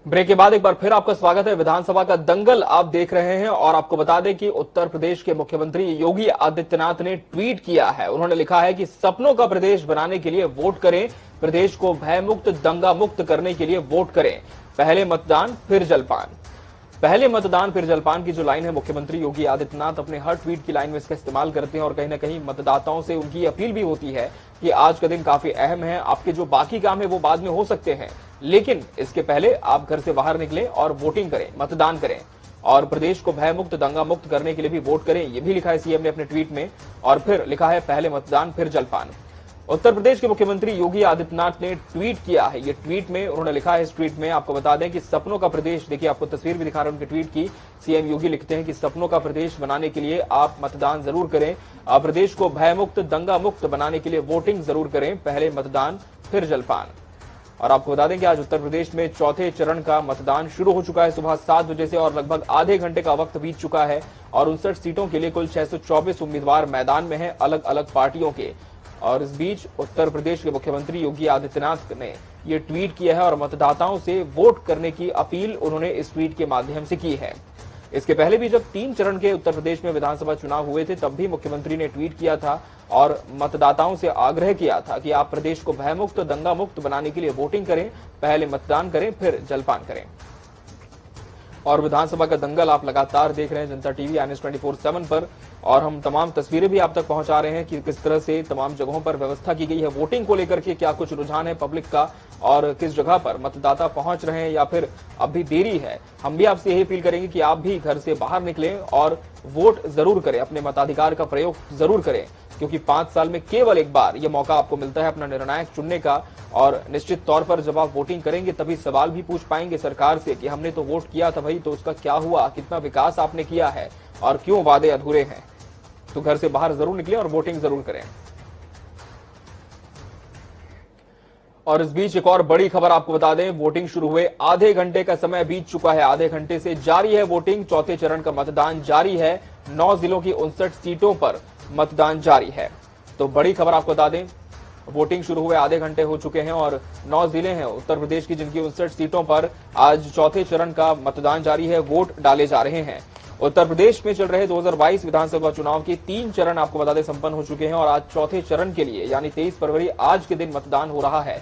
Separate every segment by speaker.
Speaker 1: Break के बाद एक बार फिर आपका स्वागत है। विधानसभा का दंगल आप देख रहे हैं और आपको बता दें कि उत्तर प्रदेश के मुख्यमंत्री योगी आदित्यनाथ ने ट्वीट किया है। उन्होंने लिखा है कि सपनों का प्रदेश बनाने के लिए वोट करें, प्रदेश को भय मुक्त दंगा मुक्त करने के लिए वोट करें, पहले मतदान फिर जलपान। पहले मतदान फिर जलपान की जो लाइन है, मुख्यमंत्री योगी आदित्यनाथ अपने हर ट्वीट की लाइन में इसका इस्तेमाल करते हैं और कहीं ना कहीं मतदाताओं से उनकी अपील भी होती है कि आज का दिन काफी अहम है, आपके जो बाकी काम है वो बाद में हो सकते हैं, लेकिन इसके पहले आप घर से बाहर निकलें और वोटिंग करें, मतदान करें और प्रदेश को भय मुक्त दंगा मुक्त करने के लिए भी वोट करें। यह भी लिखा है सीएम ने अपने ट्वीट में। और फिर लिखा है पहले मतदान फिर जलपान। उत्तर प्रदेश के मुख्यमंत्री योगी आदित्यनाथ ने ट्वीट किया है। ये ट्वीट में उन्होंने लिखा है, इस ट्वीट में आपको बता दें कि सपनों का प्रदेश, देखिए आपको तस्वीर भी दिखा रहे हैं उनके ट्वीट की। सीएम योगी लिखते हैं कि सपनों का प्रदेश बनाने के लिए आप मतदान जरूर करें, प्रदेश को भय मुक्त दंगा मुक्त बनाने के लिए वोटिंग जरूर करें, पहले मतदान फिर जलपान। और आपको बता दें कि आज उत्तर प्रदेश में चौथे चरण का मतदान शुरू हो चुका है सुबह 7 बजे से और लगभग आधे घंटे का वक्त बीत चुका है और 59 सीटों के लिए कुल 624 उम्मीदवार मैदान में हैं, अलग अलग पार्टियों के। और इस बीच उत्तर प्रदेश के मुख्यमंत्री योगी आदित्यनाथ ने ये ट्वीट किया है और मतदाताओं से वोट करने की अपील उन्होंने इस ट्वीट के माध्यम से की है। इसके पहले भी जब 3 चरण के उत्तर प्रदेश में विधानसभा चुनाव हुए थे तब भी मुख्यमंत्री ने ट्वीट किया था और मतदाताओं से आग्रह किया था कि आप प्रदेश को भयमुक्त दंगा मुक्त बनाने के लिए वोटिंग करें, पहले मतदान करें फिर जलपान करें। और विधानसभा का दंगल आप लगातार देख रहे हैं जनता टीवी NS 24/7 पर और हम तमाम तस्वीरें भी आप तक पहुंचा रहे हैं कि किस तरह से तमाम जगहों पर व्यवस्था की गई है वोटिंग को लेकर के, क्या कुछ रुझान है पब्लिक का और किस जगह पर मतदाता पहुंच रहे हैं या फिर अब भी देरी है। हम भी आपसे यही अपील करेंगे कि आप भी घर से बाहर निकलें और वोट जरूर करें, अपने मताधिकार का प्रयोग जरूर करें, क्योंकि 5 साल में केवल एक बार यह मौका आपको मिलता है अपना निर्णायक चुनने का। और निश्चित तौर पर जब आप वोटिंग करेंगे तभी सवाल भी पूछ पाएंगे सरकार से कि हमने तो वोट किया था भाई, तो उसका क्या हुआ, कितना विकास आपने किया है और क्यों वादे अधूरे हैं। तो घर से बाहर जरूर निकलें और वोटिंग जरूर करें। और इस बीच एक और बड़ी खबर आपको बता दें, वोटिंग शुरू हुए आधे घंटे का समय बीत चुका है, आधे घंटे से जारी है वोटिंग। चौथे चरण का मतदान जारी है, 9 जिलों की 59 सीटों पर मतदान जारी है। तो बड़ी खबर आपको बता दें, वोटिंग शुरू हुए आधे घंटे हो चुके हैं और 9 जिले हैं उत्तर प्रदेश की जिनकी 59 सीटों पर आज चौथे चरण का मतदान जारी है, वोट डाले जा रहे हैं। उत्तर प्रदेश में चल रहे 2022 विधानसभा चुनाव के 3 चरण आपको बता दें संपन्न हो चुके हैं और आज चौथे चरण के लिए यानी 23 फरवरी आज के दिन मतदान हो रहा है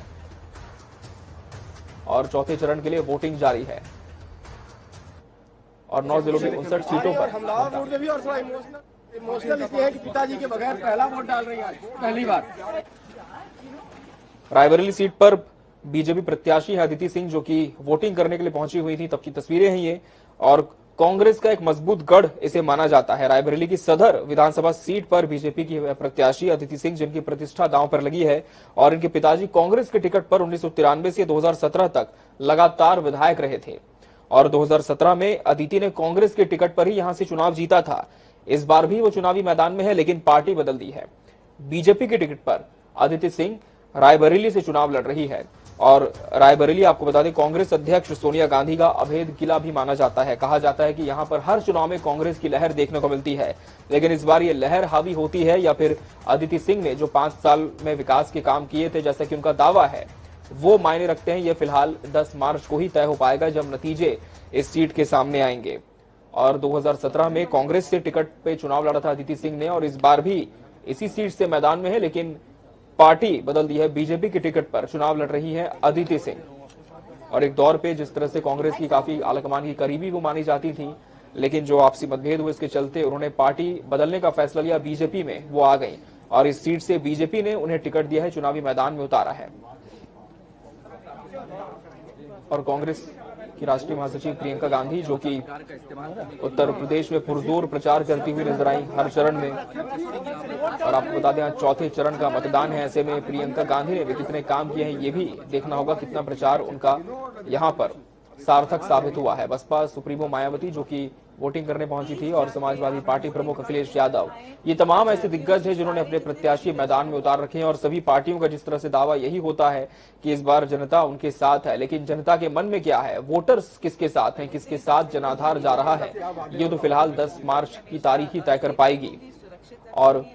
Speaker 1: और चौथे चरण के लिए वोटिंग जारी है और 9 जिलों की 59 सीटों पर।
Speaker 2: इमोशनल इसलिए है कि पिताजी के बगैर पहला वोट डाल रही है पहली बार।
Speaker 1: रायबरेली सीट पर बीजेपी प्रत्याशी है अदिति सिंह जो कि वोटिंग करने के लिए पहुंची हुई थी, तब की तस्वीरें हैं ये। और कांग्रेस का एक मजबूत गढ़ इसे माना जाता है। रायबरेली की सदर विधानसभा सीट पर बीजेपी की प्रत्याशी अदिति सिंह, जिनकी प्रतिष्ठा दांव पर लगी है और इनके पिताजी कांग्रेस के टिकट पर 1993 से 2017 तक लगातार विधायक रहे थे और 2017 में अदिति ने कांग्रेस के टिकट पर ही यहां से चुनाव जीता था। इस बार भी वो चुनावी मैदान में है लेकिन पार्टी बदल दी है। बीजेपी के टिकट पर अदिति सिंह रायबरेली से चुनाव लड़ रही है और रायबरेली आपको बता दें कांग्रेस अध्यक्ष सोनिया गांधी का अभेद किला भी माना जाता है। कहा जाता है कि यहां पर हर चुनाव में कांग्रेस की लहर देखने को मिलती है, लेकिन इस बार ये लहर हावी होती है या फिर अदिति सिंह ने जो 5 साल में विकास के काम किए थे जैसा कि उनका दावा है वो मायने रखते हैं। ये फिलहाल 10 मार्च को ही तय हो पाएगा जब नतीजे इस सीट के सामने आएंगे। और 2017 में कांग्रेस से टिकट पे चुनाव लड़ा था अदिति सिंह ने और इस बार भी इसी सीट से मैदान में है, लेकिन पार्टी बदल दी है। बीजेपी के टिकट पर चुनाव लड़ रही है अदिति सिंह और एक दौर पे जिस तरह से कांग्रेस की काफी आलाकमान की करीबी वो मानी जाती थी, लेकिन जो आपसी मतभेद हुए इसके चलते उन्होंने पार्टी बदलने का फैसला लिया, बीजेपी में वो आ गई और इस सीट से बीजेपी ने उन्हें टिकट दिया है, चुनावी मैदान में उतारा है। और कांग्रेस की राष्ट्रीय महासचिव प्रियंका गांधी जो कि उत्तर प्रदेश में पुरजोर प्रचार करती हुई नजर आई हर चरण में। और आपको बता दें आज चौथे चरण का मतदान है, ऐसे में प्रियंका गांधी ने भी कितने काम किए हैं ये भी देखना होगा, कितना प्रचार उनका यहाँ पर सार्थक साबित हुआ है। बसपा सुप्रीमो मायावती जो कि वोटिंग करने पहुंची थी और समाजवादी पार्टी प्रमुख अखिलेश यादव, ये तमाम ऐसे दिग्गज हैं जिन्होंने अपने प्रत्याशी मैदान में उतार रखे हैं और सभी पार्टियों का जिस तरह से दावा यही होता है कि इस बार जनता उनके साथ है, लेकिन जनता के मन में क्या है, वोटर्स किसके साथ हैं, किसके साथ जनाधार जा रहा है, ये तो फिलहाल 10 मार्च की तारीख ही तय कर पाएगी। और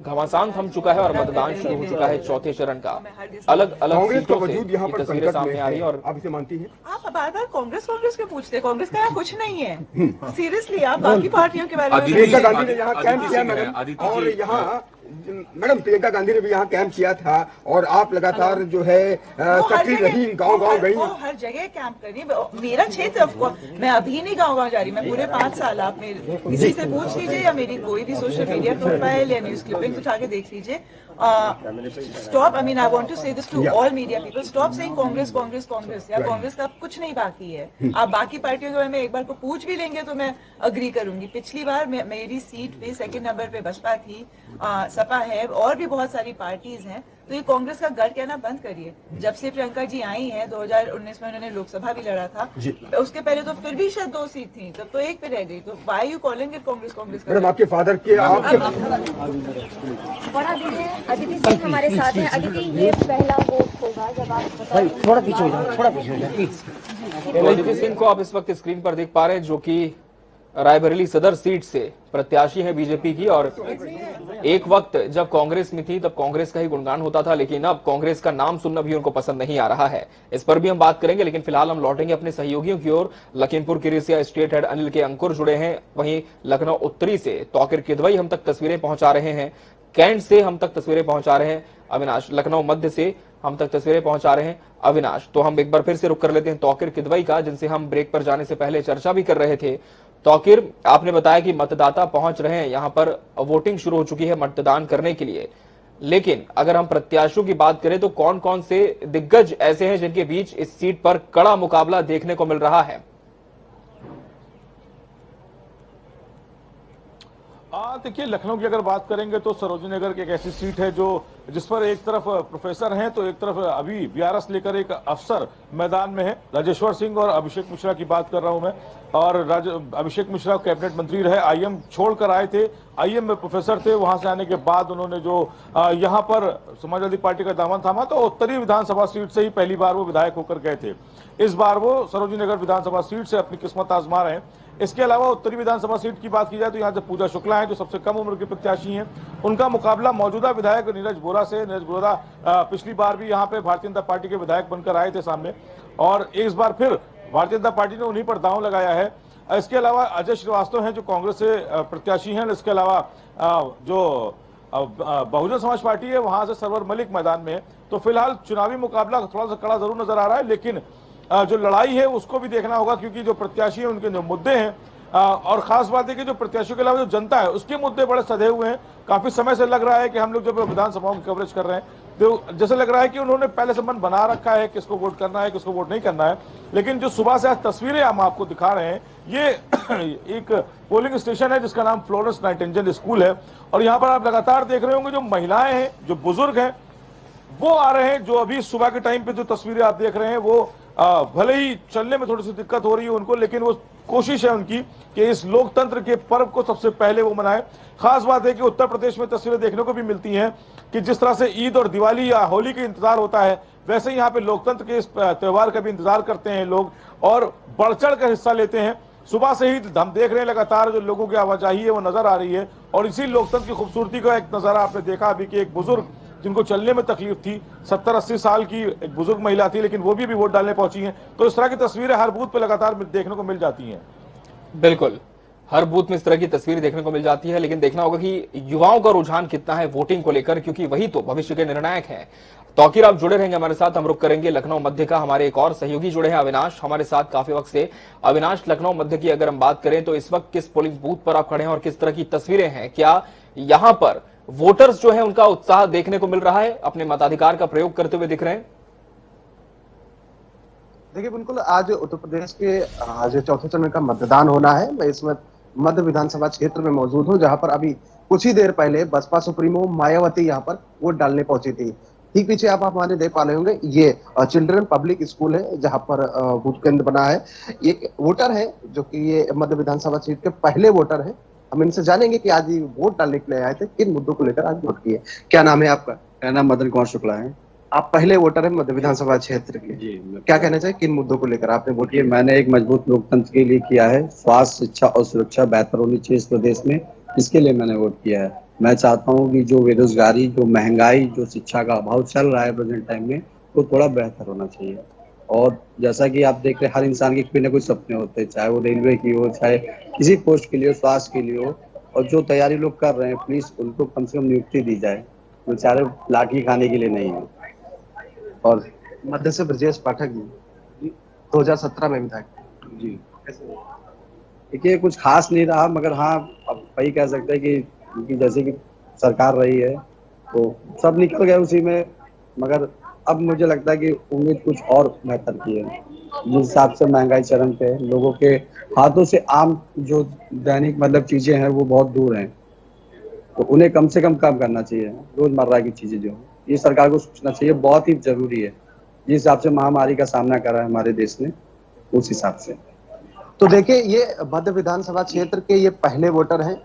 Speaker 1: घमासान थम चुका है और मतदान शुरू हो चुका है चौथे चरण का। अलग अलग
Speaker 3: कांग्रेस का
Speaker 1: सीटों से
Speaker 3: वजूद यहाँ
Speaker 1: ये
Speaker 3: पर
Speaker 1: तस्वीरें
Speaker 3: संकट
Speaker 1: सामने
Speaker 3: में
Speaker 1: आ रही
Speaker 3: है,
Speaker 1: है और
Speaker 3: आप इसे मानती हैं?
Speaker 4: आप बार बार कांग्रेस कांग्रेस के पूछते हैं, कांग्रेस का यहाँ कुछ नहीं है। सीरियसली आप बाकी पार्टियों के बारे में
Speaker 3: प्रियंका गांधी ने यहाँ कैंप किया मैडम, और यहाँ मैडम प्रियंका गांधी ने भी यहाँ कैंप किया था और आप लगातार जो है सक्रिय रही, गांव-गांव गई।
Speaker 4: वो हर जगह कैंप कर रही है। मेरा क्षेत्र मैं अभी नहीं गांव-गांव जा रही, मैं पूरे 5 साल, आप मेरे किसी से पूछ लीजिए या मेरी कोई भी सोशल मीडिया प्रोफाइल या न्यूज क्लिपिंग उठा के देख लीजिए। Stop, I mean I want to say this to all media people, stop saying Congress Congress Congress. या कांग्रेस का कुछ नहीं बाकी है। आप बाकी पार्टियों के बारे में एक बार को पूछ भी लेंगे तो मैं अग्री करूंगी। पिछली बार मेरी सीट पे सेकंड नंबर पे बसपा थी, सपा है और भी बहुत सारी पार्टीज हैं। तो ये कांग्रेस का गढ़ कहना बंद करिए। जब से प्रियंका जी आई हैं 2019 में, उन्होंने लोकसभा भी लड़ा था, उसके पहले तो फिर भी शायद 2 सीट थी, तब तो 1 पे रह गई। तो why you calling it Congress Congress?
Speaker 3: Madam आपके फादर के
Speaker 5: बड़ा दीदी अदिति सिंह हमारे साथ हैं। अदिति, ये पहला वोट होगा जब आप
Speaker 2: थोड़ा पीछे हो जाओ, थोड़ा पीछे हो जाओ प्लीज।
Speaker 1: अदिति सिंह को आप इस वक्त स्क्रीन पर देख पा रहे हैं, जो कि रायबरेली सदर सीट से प्रत्याशी है बीजेपी की। और एक वक्त जब कांग्रेस में थी तब कांग्रेस का ही गुणगान होता था, लेकिन अब कांग्रेस का नाम सुनना भी उनको पसंद नहीं आ रहा है। इस पर भी हम बात करेंगे, लेकिन फिलहाल हम लौटेंगे अपने सहयोगियों की ओर। लखीमपुर खीरी से स्टेट हेड अनिल के अंकुर जुड़े हैं, वहीं लखनऊ उत्तरी से तौकीर किदवई हम तक तस्वीरें पहुंचा रहे हैं, कैंट से हम तक तस्वीरें पहुंचा रहे हैं अविनाश, लखनऊ मध्य से हम तक तस्वीरें पहुंचा रहे हैं अविनाश। तो हम एक बार फिर से रुक कर लेते हैं तौकीर किदवई का, जिनसे हम ब्रेक पर जाने से पहले चर्चा भी कर रहे थे। तौकीर, आपने बताया कि मतदाता पहुंच रहे हैं, यहां पर वोटिंग शुरू हो चुकी है मतदान करने के लिए, लेकिन अगर हम प्रत्याशियों की बात करें तो कौन कौन से दिग्गज ऐसे हैं जिनके बीच इस सीट पर कड़ा मुकाबला देखने को मिल रहा है?
Speaker 6: देखिए, लखनऊ की अगर बात करेंगे तो सरोजिनी नगर की एक ऐसी सीट है जो जिस पर एक तरफ प्रोफेसर हैं तो एक तरफ अभी बीआरएस लेकर एक अफसर मैदान में है। राजेश्वर सिंह और अभिषेक मिश्रा की बात कर रहा हूं मैं। और अभिषेक मिश्रा कैबिनेट मंत्री रहे, आईएम छोड़कर आए थे, आईएम में प्रोफेसर थे। वहां से आने के बाद उन्होंने जो यहां पर समाजवादी पार्टी का दामन थामा तो उत्तरी विधानसभा सीट से ही पहली बार वो विधायक होकर गए थे। इस बार वो सरोजिनी नगर विधानसभा सीट से अपनी किस्मत आजमा रहे हैं। इसके अलावा उत्तरी विधानसभा सीट की बात की जाए तो यहाँ से पूजा शुक्ला हैं जो सबसे कम उम्र के प्रत्याशी हैं। उनका मुकाबला मौजूदा विधायक नीरज बोरा से। नीरज बोरा पिछली बार भी यहाँ पे भारतीय जनता पार्टी के विधायक बनकर आए थे सामने, और इस बार फिर भारतीय जनता पार्टी ने उन्हीं पर दांव लगाया है। इसके अलावा अजय श्रीवास्तव हैं जो कांग्रेस से प्रत्याशी हैं। इसके अलावा जो बहुजन समाज पार्टी है वहां से सरवर मलिक मैदान में है। तो फिलहाल चुनावी मुकाबला थोड़ा सा कड़ा जरूर नजर आ रहा है, लेकिन जो लड़ाई है उसको भी देखना होगा, क्योंकि जो प्रत्याशी है उनके जो मुद्दे हैं और खास बात है कि जो प्रत्याशियों के अलावा जो जनता है उसके मुद्दे बड़े सधे हुए हैं। काफी समय से लग रहा है कि हम लोग जब विधानसभाओं की कवरेज कर रहे हैं तो जैसे लग रहा है कि उन्होंने पहले से मन बना रखा है किसको वोट करना है किसको वोट नहीं करना है। लेकिन जो सुबह से आज तस्वीरें हम आपको दिखा रहे हैं, ये एक पोलिंग स्टेशन है जिसका नाम फ्लोरेंस नाइटिंगेल स्कूल है। और यहाँ पर आप लगातार देख रहे होंगे जो महिलाएं हैं, जो बुजुर्ग हैं, वो आ रहे हैं। जो अभी सुबह के टाइम पे जो तस्वीरें आप देख रहे हैं वो भले ही चलने में थोड़ी सी दिक्कत हो रही है उनको, लेकिन वो कोशिश है उनकी कि इस लोकतंत्र के पर्व को सबसे पहले वो मनाए। खास बात है कि उत्तर प्रदेश में तस्वीरें देखने को भी मिलती हैं कि जिस तरह से ईद और दिवाली या होली का इंतजार होता है, वैसे ही यहाँ पे लोकतंत्र के इस त्योहार का भी इंतजार करते हैं लोग और बढ़ चढ़ कर हिस्सा लेते हैं। सुबह से ही हम देख रहे हैं लगातार जो लोगों की आवाजाही है वो नजर आ रही है। और इसी लोकतंत्र की खूबसूरती का एक नजारा आपने देखा अभी कि एक बुजुर्ग जिनको चलने में तकलीफ थी, 70-80 साल की एक बुजुर्ग महिला थी, लेकिन वो भी वोट डालने पहुंची हैं। तो इस तरह की तस्वीरें हर बूथ पे लगातार देखने को मिल जाती हैं।
Speaker 1: बिल्कुल, हर बूथ में इस तरह की तस्वीर देखने को मिल जाती है, लेकिन देखना होगा कि युवाओं का रुझान कितना है वोटिंग को लेकर, क्योंकि वही तो भविष्य के निर्णायक हैं। तौकीर, आप जुड़े रहेंगे हमारे साथ। हम रुक करेंगे लखनऊ मध्य का, हमारे एक और सहयोगी जुड़े हैं अविनाश हमारे साथ काफी वक्त से। अविनाश, लखनऊ मध्य की अगर हम बात करें तो इस वक्त किस पोलिंग बूथ पर आप खड़े हैं और किस तरह की तस्वीरें हैं? क्या यहाँ पर वोटर्स जो है उनका उत्साह देखने को मिल रहा है, अपने मताधिकार का प्रयोग करते हुए दिख रहे हैं?
Speaker 7: देखिए, बिल्कुल आज उत्तर प्रदेश के आज चौथे चरण का मतदान होना है। मैं इस वक्त मध्य विधानसभा क्षेत्र में मौजूद हूं, जहां पर अभी कुछ ही देर पहले बसपा सुप्रीमो मायावती यहां पर वोट डालने पहुंची थी। ठीक पीछे आप हमारे देख पा रहे होंगे, ये चिल्ड्रन पब्लिक स्कूल है जहां पर वोट केंद्र बना है। एक वोटर है जो कि ये मध्य विधानसभा सीट के पहले वोटर है। हम इनसे जानेंगे कि आज ये वोट डालने के लिए आए थे, किन मुद्दों को लेकर आज वोट किए। क्या नाम है आपका?
Speaker 8: मेरा नाम मदन कुमार शुक्ला है।
Speaker 7: आप पहले वोटर है मध्य विधानसभा क्षेत्र के।
Speaker 8: जी,
Speaker 7: क्या कहना चाहिए, किन मुद्दों को लेकर आपने वोट किया?
Speaker 8: मैंने एक मजबूत लोकतंत्र के लिए किया है। स्वास्थ्य, शिक्षा और सुरक्षा बेहतर होनी चाहिए इस प्रदेश में, इसके लिए मैंने वोट किया है। मैं चाहता हूँ कि जो बेरोजगारी, जो महंगाई, जो शिक्षा का अभाव चल रहा है प्रेजेंट टाइम में, वो थोड़ा बेहतर होना चाहिए। और जैसा कि आप देख रहे हैं, हर इंसान के कोई ना कोई सपने होते हैं, चाहे वो रेलवे की हो, चाहे किसी पोस्ट के लिए हो, स्वास्थ्य के लिए हो। और जो तैयारी लोग कर रहे हैं, प्लीज उनको कम से कम नियुक्ति दी जाए, बेचारे लाठी खाने के लिए नहीं है। और
Speaker 7: मध्य से ब्रजेश पाठक जी 2017 में विधायक।
Speaker 8: जी देखिए, कुछ खास नहीं रहा, मगर हाँ अब वही कह सकते हैं कि क्योंकि जैसे कि सरकार रही है तो सब निकल गए उसी में। मगर अब मुझे लगता है कि उम्मीद कुछ और बेहतर की है। जिस हिसाब से महंगाई चरम पे है, लोगों के हाथों से आम जो दैनिक मतलब चीजें हैं वो बहुत दूर हैं, तो उन्हें कम से कम करना चाहिए। रोजमर्रा की चीजें जो हैं, ये सरकार को सोचना चाहिए, बहुत ही जरूरी है। जिस हिसाब से महामारी का सामना करा है हमारे देश ने, उस हिसाब से।
Speaker 7: तो देखिए, ये मध्य विधानसभा क्षेत्र के ये पहले वोटर हैं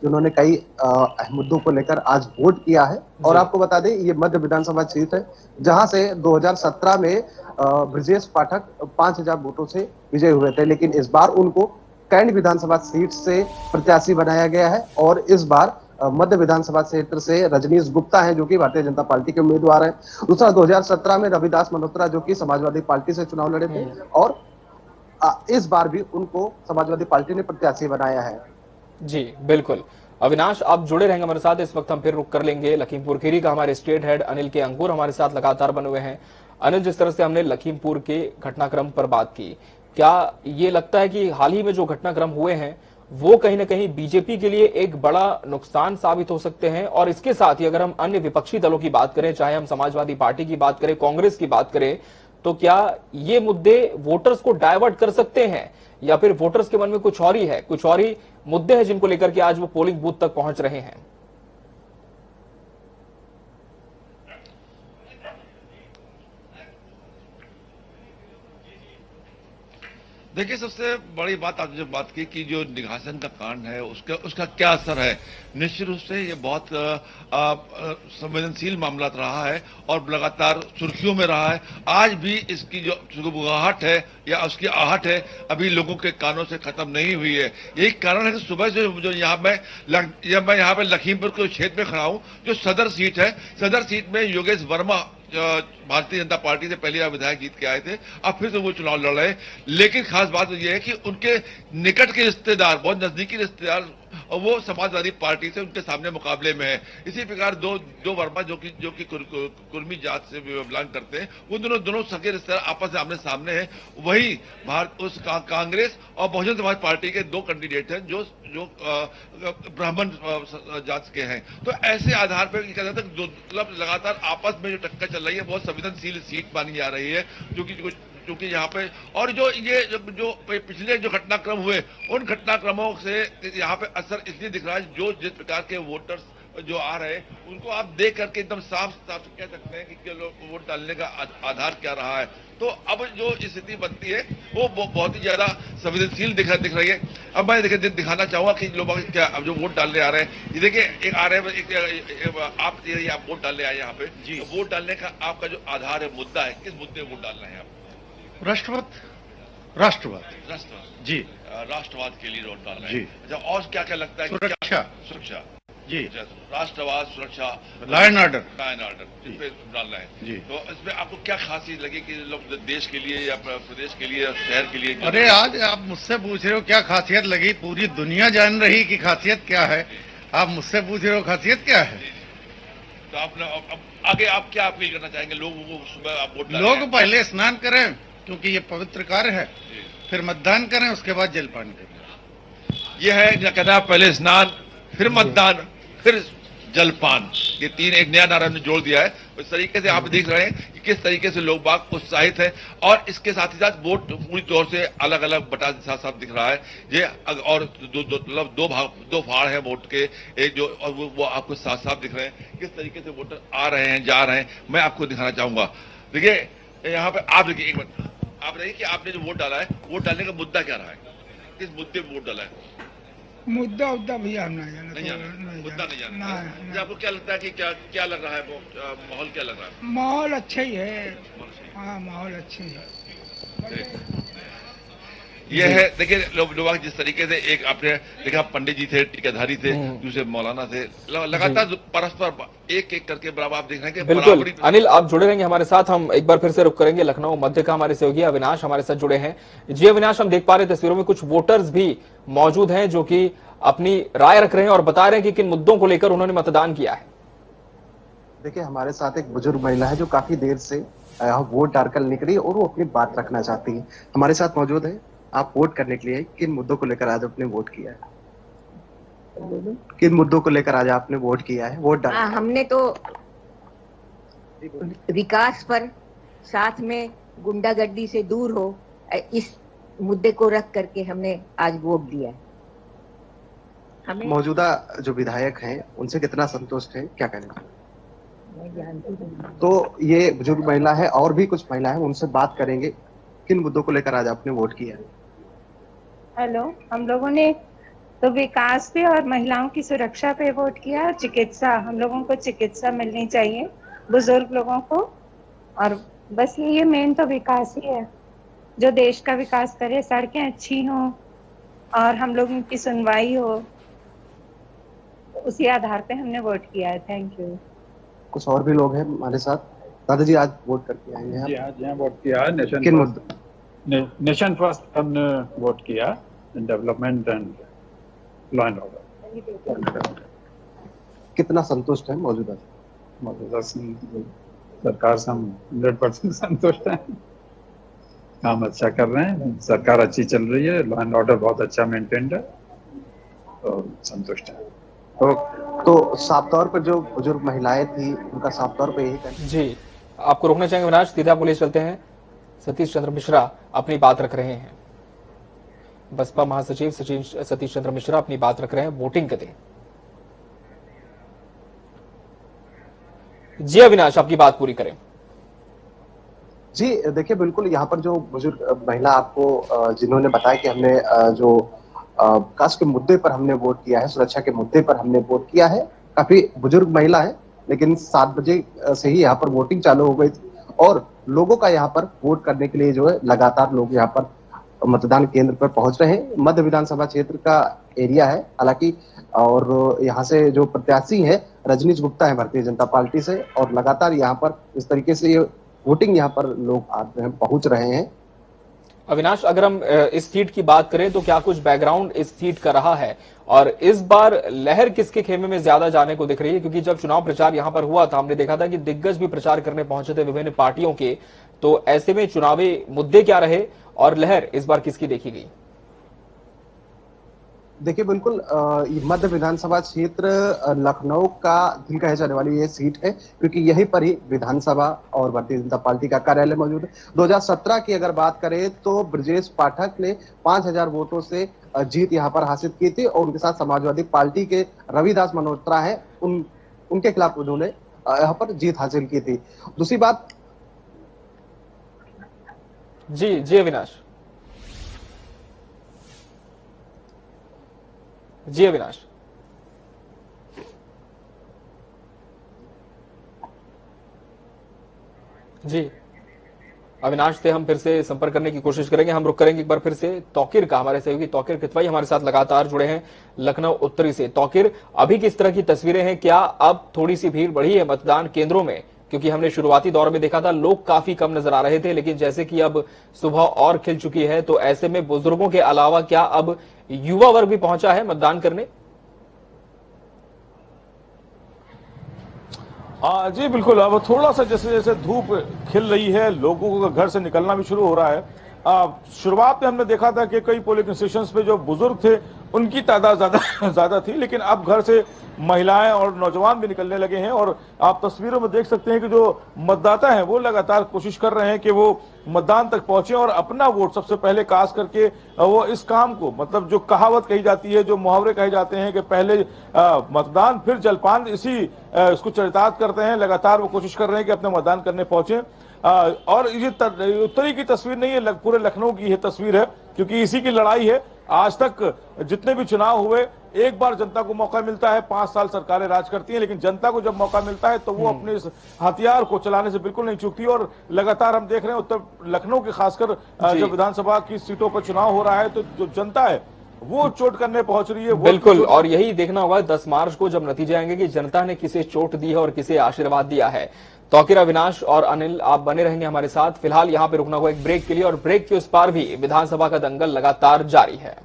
Speaker 7: जिन्होंने कई अहम मुद्दों को लेकर आज वोट किया है। और आपको बता दें, ये मध्य विधानसभा क्षेत्र है जहां से 2017 में ब्रजेश पाठक 5000 वोटों से विजयी हुए थे, लेकिन इस बार उनको कैंट विधानसभा सीट से प्रत्याशी बनाया गया है। और इस बार मध्य विधानसभा क्षेत्र से रजनीश गुप्ता हैं, जो कि भारतीय जनता पार्टी के उम्मीदवार हैं। दूसरा, 2017 में रविदास मल्होत्रा जो कि समाजवादी पार्टी से चुनाव लड़े थे, और इस बार भी उनको समाजवादी पार्टी ने प्रत्याशी बनाया है।
Speaker 1: जी बिल्कुल। अविनाश, आप जुड़े रहेंगे हमारे साथ। इस वक्त हम फिर रुक कर लेंगे लखीमपुर खीरी का। हमारे स्टेट हेड अनिल के अंकुर हमारे साथ लगातार बने हुए हैं। अनिल, जिस तरह से हमने लखीमपुर के घटनाक्रम पर बात की, क्या ये लगता है कि हाल ही में जो घटनाक्रम हुए हैं वो कहीं ना कहीं बीजेपी के लिए एक बड़ा नुकसान साबित हो सकते हैं? और इसके साथ ही अगर हम अन्य विपक्षी दलों की बात करें, चाहे हम समाजवादी पार्टी की बात करें, कांग्रेस की बात करें, तो क्या ये मुद्दे वोटर्स को डाइवर्ट कर सकते हैं, या फिर वोटर्स के मन में कुछ और ही है, कुछ और ही मुद्दे हैं जिनको लेकर के आज वो पोलिंग बूथ तक पहुंच रहे हैं?
Speaker 9: देखिए, सबसे बड़ी बात आपने जो बात की कि जो निघासन का कांड है उसका क्या असर है। निश्चित रूप से ये बहुत संवेदनशील मामला रहा है और लगातार सुर्खियों में रहा है। आज भी इसकी जो गुबुगाहट है या उसकी आहट है अभी लोगों के कानों से खत्म नहीं हुई है। यही कारण है कि सुबह से जो यहाँ पे लखीमपुर के क्षेत्र में खड़ा हूँ, जो सदर सीट है, सदर सीट में योगेश वर्मा भारतीय जनता पार्टी से पहले विधायक जीत के आए थे, अब फिर से वो चुनाव लड़ रहे हैं। लेकिन खास बात ये है कि उनके निकट के रिश्तेदार, बहुत नजदीकी रिश्तेदार, और वो समाजवादी पार्टी से उनके सामने मुकाबले में है। इसी प्रकार दो वर्मा जो कि कुर्मी जात से बिलोंग करते हैं, वो दोनों सगे रिश्तेदार आपस में आमने सामने हैं। वही कांग्रेस और बहुजन समाज पार्टी के दो कैंडिडेट हैं जो ब्राह्मण जात के हैं। तो ऐसे आधार पर कहा जाता है लगातार आपस में जो टक्कर चल रही है, बहुत संवेदनशील सीट मानी जा रही है, क्योंकि यहाँ पे और जो पिछले जो घटनाक्रम हुए, उन घटनाक्रमों से यहाँ पे असर इसलिए दिख रहा है, जिस प्रकार के वोटर्स जो आ रहे हैं उनको आप देख करके एकदम साफ कह सकते हैं कि लोग वोट डालने का आधार क्या रहा है। तो अब जो स्थिति बनती है वो बहुत ही ज्यादा संवेदनशील दिख रही है। अब मैं दिखाना चाहूंगा कि लोग क्या अब जो वोट डालने आ रहे हैं, ये देखिए एक आ रहे हैं, आप वोट डालने आए यहाँ पे जी। तो वोट डालने का आपका जो आधार है, मुद्दा है, किस मुद्दे वोट डालना है आप?
Speaker 10: राष्ट्रवाद
Speaker 9: जी, राष्ट्रवाद के लिए वोट डालना है जी। अच्छा, और क्या क्या लगता है? सुरक्षा जी, राष्ट्रवाद, सुरक्षा, लॉ एंड ऑर्डर इस पे डालना है जी। तो इसमें आपको क्या खासियत लगी कि लोग देश के लिए या प्रदेश के लिए या शहर के लिए?
Speaker 10: अरे आज आप मुझसे पूछ रहे हो क्या खासियत लगी, पूरी दुनिया जान रही कि खासियत क्या है, आप मुझसे पूछ रहे हो खासियत क्या है।
Speaker 9: तो आप आगे आप क्या अपील करना चाहेंगे लोगों को? सुबह आप वोट
Speaker 10: लोग पहले स्नान करें क्योंकि ये पवित्र कार्य है, फिर मतदान करें, उसके बाद जलपान करें।
Speaker 9: यह है क्या कहना है, पहले स्नान, फिर मतदान, फिर जलपान, ये तीन एक नया नारा ने जोड़ दिया है। इस तरीके से आप देख रहे हैं कि किस तरीके से लोग बाग उत्साहित हैं, और इसके साथ ही साथ वोट पूरी तौर से अलग अलग बटा साफ दिख रहा है ये। और दो फाड़ है वोट के, एक जो और वो आपको साफ साफ दिख रहे हैं किस तरीके से वोटर आ रहे हैं, जा रहे हैं। मैं आपको दिखाना चाहूंगा, देखिए यहाँ पे आप देखिए, एक मिनट आप देखिए कि आपने जो वोट डाला है, वोट डालने का मुद्दा क्या रहा है, किस मुद्दे पे वोट डाला है?
Speaker 11: मुद्दा भैया हम नहीं जाना,
Speaker 9: मुद्दा नहीं जाना। आपको क्या लगता है कि क्या लग रहा है, माहौल क्या लग रहा है?
Speaker 11: माहौल अच्छा ही है, हाँ माहौल अच्छा ही है।
Speaker 9: ये है देखिए लोग जिस तरीके से एक आपने देखा पंडित जी थे, टीकाधारी थे, दूसरे मौलाना थे, लगातार परस्पर एक एक करके बराबर आप देख रहे हैं कि
Speaker 1: बिल्कुल।
Speaker 9: बराबरी।
Speaker 1: अनिल, आप जुड़े रहेंगे हमारे साथ। हम एक बार फिर से रुक करेंगे लखनऊ मध्य का। हमारे सहयोगी अविनाश हमारे साथ जुड़े हैं। जी अविनाश, हम देख पा रहे तस्वीरों में कुछ वोटर्स भी मौजूद हैं जो कि अपनी राय रख रहे हैं और बता रहे हैं कि किन मुद्दों को लेकर उन्होंने मतदान किया है।
Speaker 7: देखिए, हमारे साथ एक बुजुर्ग महिला है जो काफी देर से वोट डालकर निकली और वो अपनी बात रखना चाहती है। हमारे साथ मौजूद है। आप वोट करने के लिए किन मुद्दों को लेकर आज आपने वोट किया है? किन मुद्दों को लेकर आज आपने वोट किया है, वोट डाला?
Speaker 12: हमने तो विकास पर, साथ में गुंडागर्दी से दूर हो, इस मुद्दे को रख करके हमने आज वोट दिया है। हमें
Speaker 7: मौजूदा जो विधायक हैं उनसे कितना संतुष्ट है, क्या कहना? तो ये बुजुर्ग महिला है और भी कुछ महिला है, उनसे बात करेंगे। किन मुद्दों को लेकर आज आपने वोट किया है?
Speaker 13: हेलो, हम लोगों ने तो विकास पे और महिलाओं की सुरक्षा पे वोट किया। चिकित्सा, हम लोगों को चिकित्सा मिलनी चाहिए बुजुर्ग लोगों को, और बस ये मेन तो विकास ही है, जो देश का विकास करे, सड़कें अच्छी हों और हम लोगों की सुनवाई हो, उसी आधार पे हमने वोट किया है। Thank you.
Speaker 7: कुछ और भी लोग हैं हमारे साथ। दादाजी, आज वोट करके आए हैं?
Speaker 14: जी हाँ, जी हाँ, वोट किया है। नेशन फर्स्ट हमने वोट किया, development and law and order.
Speaker 7: कितना संतुष्ट है मौजूदा
Speaker 14: सरकार से? हम 100% संतुष्ट हैं। काम अच्छा कर रहे हैं, सरकार अच्छी चल रही है, लॉ एंड ऑर्डर बहुत अच्छा मेंटेन्ड है, तो संतुष्ट है।
Speaker 7: तो साफ तौर पर जो बुजुर्ग महिलाएं थी उनका साफ तौर पर यही
Speaker 1: जी, आपको रोकना चाहेंगे विनाश, सीधा पुलिस चलते हैं। सतीश चंद्र मिश्रा अपनी बात रख रहे हैं। बसपा महासचिव सतीश चंद्र मिश्रा अपनी बात रख रहे हैं वोटिंग के दिन। जी अविनाश, आपकी बात पूरी करें।
Speaker 7: जी देखिए, बिल्कुल यहाँ पर जो बुजुर्ग महिला आपको जिन्होंने बताया कि हमने जो विकास के मुद्दे पर हमने वोट किया है, सुरक्षा के मुद्दे पर हमने वोट किया है, काफी बुजुर्ग महिला है, लेकिन 7 बजे से ही यहाँ पर वोटिंग चालू हो गई थी और लोगों का यहाँ पर वोट करने के लिए जो है लगातार लोग यहाँ पर मतदान केंद्र पर पहुंच रहे हैं। मध्य विधानसभा क्षेत्र का एरिया है हालांकि, और यहाँ से जो प्रत्याशी है रजनीश गुप्ता है भारतीय जनता पार्टी से, और लगातार यहाँ पर इस तरीके से ये वोटिंग यहाँ पर लोग पहुंच रहे हैं।
Speaker 1: अविनाश, अगर हम इस सीट की बात करें तो क्या कुछ बैकग्राउंड इस सीट का रहा है और इस बार लहर किसके खेमे में ज्यादा जाने को दिख रही है? क्योंकि जब चुनाव प्रचार यहां पर हुआ था हमने देखा था कि दिग्गज भी प्रचार करने पहुंचे थे विभिन्न पार्टियों के, तो ऐसे में चुनावी मुद्दे क्या रहे और लहर इस बार किसकी देखी गई?
Speaker 7: देखिए, बिल्कुल मध्य विधानसभा क्षेत्र लखनऊ का दिल कहे जाने वाली ये सीट है, क्योंकि यहीं पर ही विधानसभा और भारतीय जनता पार्टी का कार्यालय मौजूद है। 2017 की अगर बात करें तो ब्रजेश पाठक ने 5000 वोटों से जीत यहाँ पर हासिल की थी और उनके साथ समाजवादी पार्टी के रविदास मल्होत्रा है, उनके खिलाफ उन्होंने यहाँ पर जीत हासिल की थी। दूसरी बात,
Speaker 1: जी अविनाश। जी अविनाश, जी अविनाश से हम फिर से संपर्क करने की कोशिश करेंगे। हम रुक करेंगे एक बार फिर से तौकीर का। हमारे सहयोगी तौकीर कितवाई हमारे साथ लगातार जुड़े हैं लखनऊ उत्तरी से। तौकीर, अभी किस तरह की तस्वीरें हैं? क्या अब थोड़ी सी भीड़ बढ़ी है मतदान केंद्रों में? क्योंकि हमने शुरुआती दौर में देखा था लोग काफी कम नजर आ रहे थे, लेकिन जैसे कि अब सुबह और खिल चुकी है तो ऐसे में बुजुर्गों के अलावा क्या अब युवा वर्ग भी पहुंचा है मतदान करने?
Speaker 6: जी बिल्कुल, अब थोड़ा सा जैसे जैसे धूप खिल रही है, लोगों को घर से निकलना भी शुरू हो रहा है। शुरुआत में हमने देखा था कि कई पोलिंग स्टेशंस पे जो बुजुर्ग थे उनकी तादाद ज्यादा थी, लेकिन अब घर से महिलाएं और नौजवान भी निकलने लगे हैं और आप तस्वीरों में देख सकते हैं कि जो मतदाता हैं वो लगातार कोशिश कर रहे हैं कि वो मतदान तक पहुंचे और अपना वोट सबसे पहले कास्ट करके वो इस काम को, मतलब जो कहावत कही जाती है, जो मुहावरे कहे जाते हैं कि पहले मतदान फिर जलपान, इसको चरितार्थ करते हैं। लगातार वो कोशिश कर रहे हैं कि अपने मतदान करने पहुंचे। और ये उत्तरी की तस्वीर नहीं है, पूरे लखनऊ की यह तस्वीर है, क्योंकि इसी की लड़ाई है आज तक जितने भी चुनाव हुए, एक बार जनता को मौका मिलता है, 5 साल सरकारें राज करती हैं, लेकिन जनता को जब मौका मिलता है तो वो अपने इस हथियार को चलाने से बिल्कुल नहीं चूकती। और लगातार हम देख रहे हैं उत्तर लखनऊ के खासकर जब विधानसभा की सीटों पर चुनाव हो रहा है तो जो जनता है वो चोट करने पहुंच रही है।
Speaker 1: बिल्कुल, और यही देखना होगा 10 मार्च को जब नतीजे आएंगे कि जनता ने किसे चोट दी है और किसे आशीर्वाद दिया है। तौकीर, अविनाश और अनिल, आप बने रहेंगे हमारे साथ। फिलहाल यहाँ पे रुकना होगा एक ब्रेक के लिए, और ब्रेक के उस पार भी विधानसभा का दंगल लगातार जारी है।